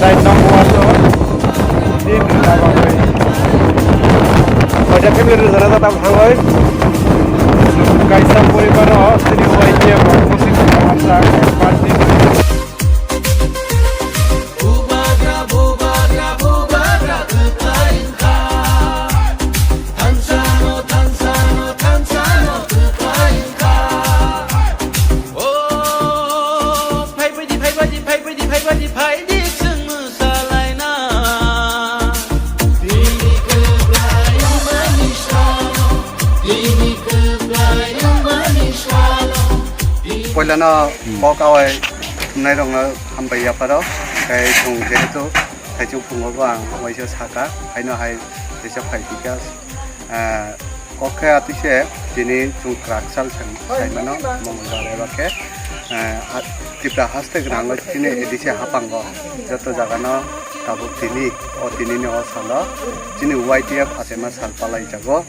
Right now, family result that I'm hanging. Guys, some boy got off the new idea of posting on party. Pwede na makaw ay mayroong hambay pa daw kay kung dito ay yung pungawang may siya saka ay no ay siya paikikas okay ati siya dini yung kraksal sa mano mongolare bake tipra haste granggo dini edi siya hapanggo joto jaga no tabuk dini ni osala dini YTF asema salpalai jago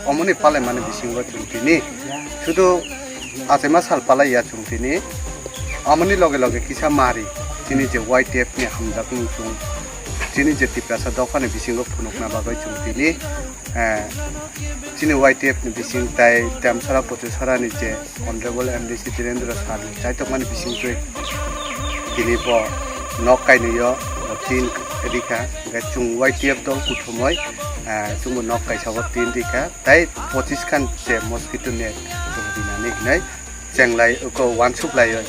omoni pale mane bisingo dini sudu Asema salpalai ya chungtini amani loge kisa mari chini je YTF ni hamjak nung chini je tiprasa dokane bisingo phunukna bagoi chungtini chini YTF ni bising tai tamsara pochesara ni je honorable MDC Tirendra Sari chaitokma ni bising tui tini po nokai ni yo tin edika ga chung YTF dol kuthumoi chung nokai sawo tin dika tai 25 kan je mosquito net dinani nai chenglai ko one supply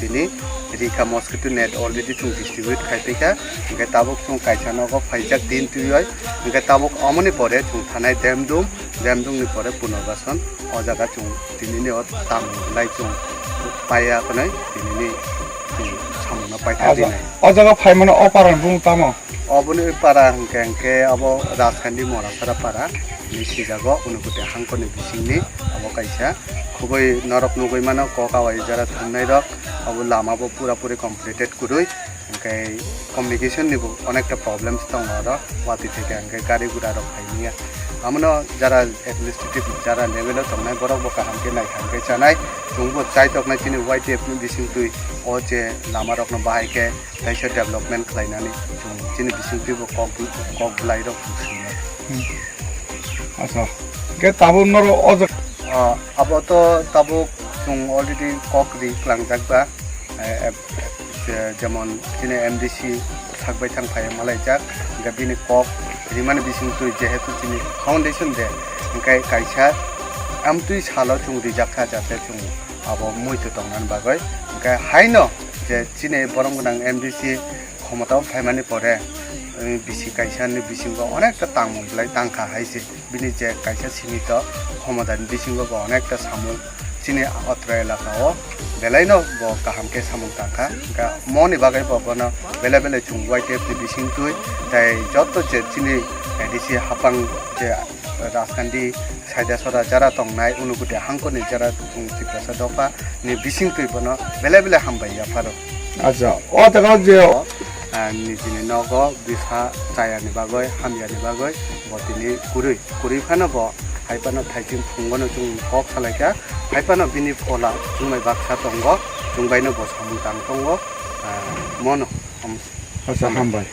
tini rika mosquito net already chung distribute khaipeka ga tabuk chung kaisano ko phaijak din tuyoi ga tabuk amoni pore chung thanai demdum ni pore punogason o jaga chung tini ni tam lai chung paya kanai tini ni chung samna paitha dinai o jaga phaimano oparan bung tamo oboni para hangke abo Rajkandi mora sara para ni sijago Unakoti hangkoni bisingni abo kaisa খুবই নরক নগৈ মানো ককাওয়াই যারা থামনাই rock Abu লামাবো পুরাপুরি completed করুই ওমকাই communication নিবো অনেকটা problems দং আর ওয়াতি থেকে ওমকাই গাড়ি গুড়া রক ফাইনিয়া আমনো যারা অ্যাডমিনিস্ট্রেটিভ যারা লেভেলে দংনাই বরক বকা হামকে নাই হামকে জানাই জংবো চাইতকনাই চিনি YTF नि बिसिं तुइ ओ जे लामा रकनो बाहायके दाइसा डेभलपमेन्ट खालायनानै जों चिनि बिसिं तुइबो कक ब्लाइ रक सुनो आसा के ताबो नरो अज अब तो tabuk chung already kok ri klangjak ba jemon chini MDC thakbai thangphai malaijak ga bini kok rimani bising tui jehetu chini foundation de kai kaisa amtui salo chung rijakha jate chung abo muitu tongnan bagoi ga haino je chini boronggunang MDC khomotao phaimani pore bisi kaisa ni bisingo onekta tangmumblai tangkha haise bini je kaisa simito ক্ষমতানি বিসিঙ্গ অনেকটা সামু চিনি অত্র এলাকাও বেলাইনো ব কাহামকে সামু টাকা গা মনি বাগাই বগন বেলা বেলা চুং YTF नि বিসিং তুই তাই যত যে চিনি এডিসি হাপাং যে রাজকান্দি সাইদা সরা যারা তংনাই Unakoti হাংকনি যারা চুং চিপ্রাসা দফা नि বিসিং তুই বন বেলা বেলা হামবাই আফারো আচ্ছা ও টাকা যে নিজিনি নগ বিফা চায়ানি বাগৈ হামিয়ানি বাগৈ বতিনি কুরুই ফানো ব haipano thaiting phunggono chung kok salaika haipano bini phola chungmai baksa tongo chungbaino bo samung tang tongo mono asa hambai